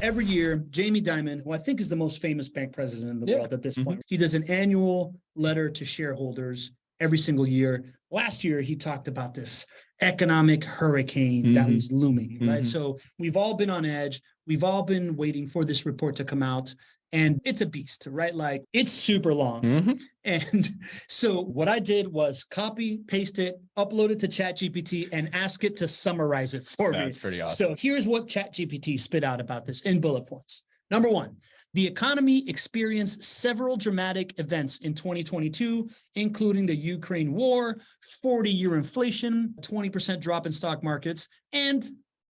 every year, Jamie Dimon, who I think is the most famous bank president in the world at this point, he does an annual letter to shareholders every single year. Last year, he talked about this economic hurricane that was looming, right? So we've all been on edge. We've all been waiting for this report to come out. And it's a beast, right? Like, it's super long. And so what I did was copy, paste it, upload it to Chat GPT, and ask it to summarize it for me. That's pretty awesome. So here's what Chat GPT spit out about this in bullet points. Number one, the economy experienced several dramatic events in 2022, including the Ukraine war, 40-year inflation, 20% drop in stock markets, and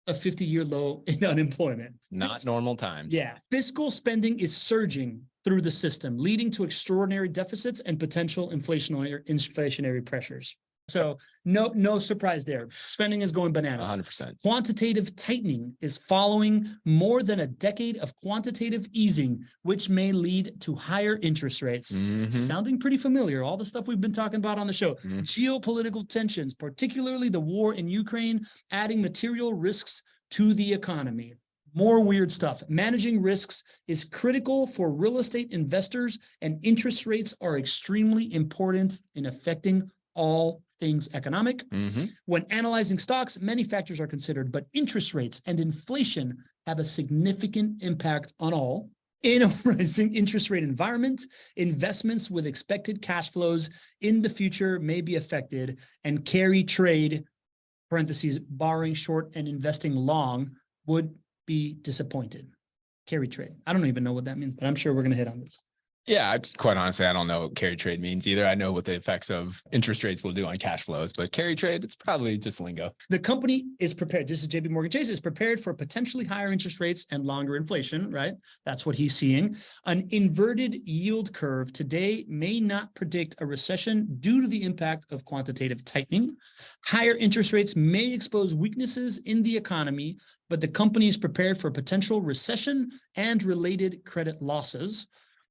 a 50-year low in unemployment. Not normal times. Yeah. Fiscal spending is surging through the system, leading to extraordinary deficits and potential inflationary pressures. So no surprise there. Spending is going bananas. 100%. Quantitative tightening is following more than a decade of quantitative easing, which may lead to higher interest rates. Sounding pretty familiar, all the stuff we've been talking about on the show. Geopolitical tensions, particularly the war in Ukraine, adding material risks to the economy. More weird stuff. Managing risks is critical for real estate investors, and interest rates are extremely important in affecting all things economic. When analyzing stocks, many factors are considered, but interest rates and inflation have a significant impact on all. In a rising interest rate environment, investments with expected cash flows in the future may be affected, and carry trade, parentheses, borrowing short and investing long, would be disappointed. Carry trade. I don't even know what that means, but I'm sure we're going to hit on this. Yeah, quite honestly, I don't know what carry trade means either. I know what the effects of interest rates will do on cash flows, but carry trade, it's probably just lingo. The company is prepared. This is JP Morgan Chase, is prepared for potentially higher interest rates and longer inflation, right? That's what he's seeing. An inverted yield curve today may not predict a recession due to the impact of quantitative tightening. Higher interest rates may expose weaknesses in the economy, but the company is prepared for potential recession and related credit losses.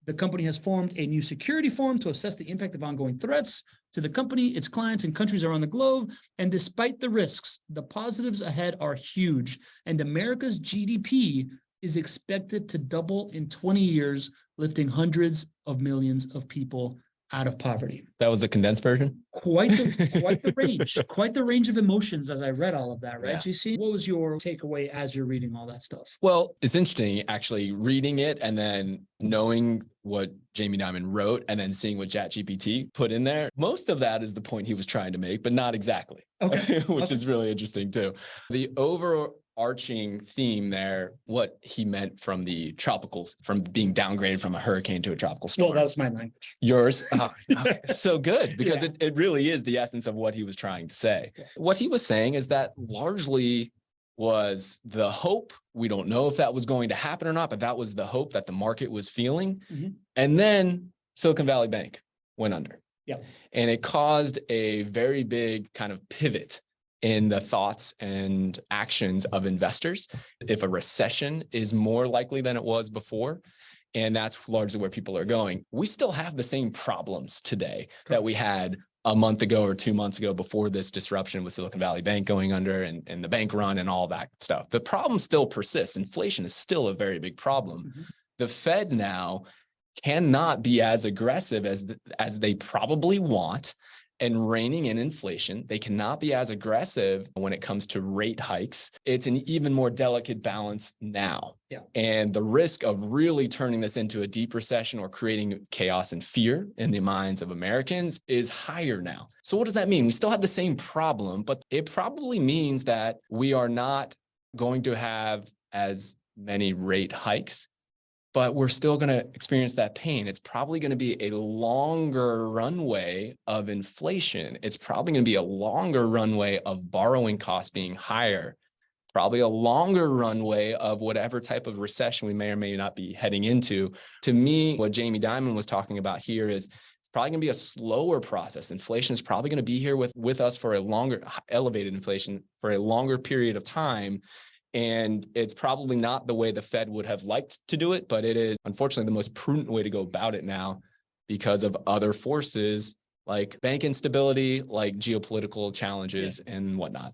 The company has formed a new security forum to assess the impact of ongoing threats to the company, its clients, and countries around the globe. And despite the risks, the positives ahead are huge. And America's GDP is expected to double in 20 years, lifting hundreds of millions of people out of poverty. That was the condensed version? Quite the range, quite the range of emotions as I read all of that, right, Yeah. GC? What was your takeaway as you're reading all that stuff? Well, it's interesting actually reading it and then knowing what Jamie Dimon wrote and then seeing what Chat GPT put in there. Most of that is the point he was trying to make, but not exactly. Okay. Which is really interesting too. The overarching theme there, what he meant from the tropicals, from being downgraded from a hurricane to a tropical storm. Well, that was my language. Yours? Oh, okay. So good, because Yeah. it really is the essence of what he was trying to say. What he was saying is that largely was the hope. We don't know if that was going to happen or not, but that was the hope that the market was feeling. And then Silicon Valley Bank went under. Yeah. And it caused a very big kind of pivot in the thoughts and actions of investors. If a recession is more likely than it was before, and that's largely where people are going. We still have the same problems today that we had a month ago or 2 months ago before this disruption with Silicon Valley Bank going under and the bank run and all that stuff. The problem still persists. Inflation is still a very big problem. The Fed now cannot be as aggressive as they probably want and reining in inflation. They cannot be as aggressive when it comes to rate hikes. It's an even more delicate balance now. Yeah. And the risk of really turning this into a deep recession or creating chaos and fear in the minds of Americans is higher now. So what does that mean? We still have the same problem, but it probably means that we are not going to have as many rate hikes, but we're still going to experience that pain. It's probably going to be a longer runway of inflation. It's probably going to be a longer runway of borrowing costs being higher, probably a longer runway of whatever type of recession we may or may not be heading into. To me, what Jamie Dimon was talking about here is it's probably going to be a slower process. Inflation is probably going to be here with us for a longer, elevated inflation for a longer period of time. And it's probably not the way the Fed would have liked to do it, but it is unfortunately the most prudent way to go about it now because of other forces like bank instability, like geopolitical challenges and whatnot.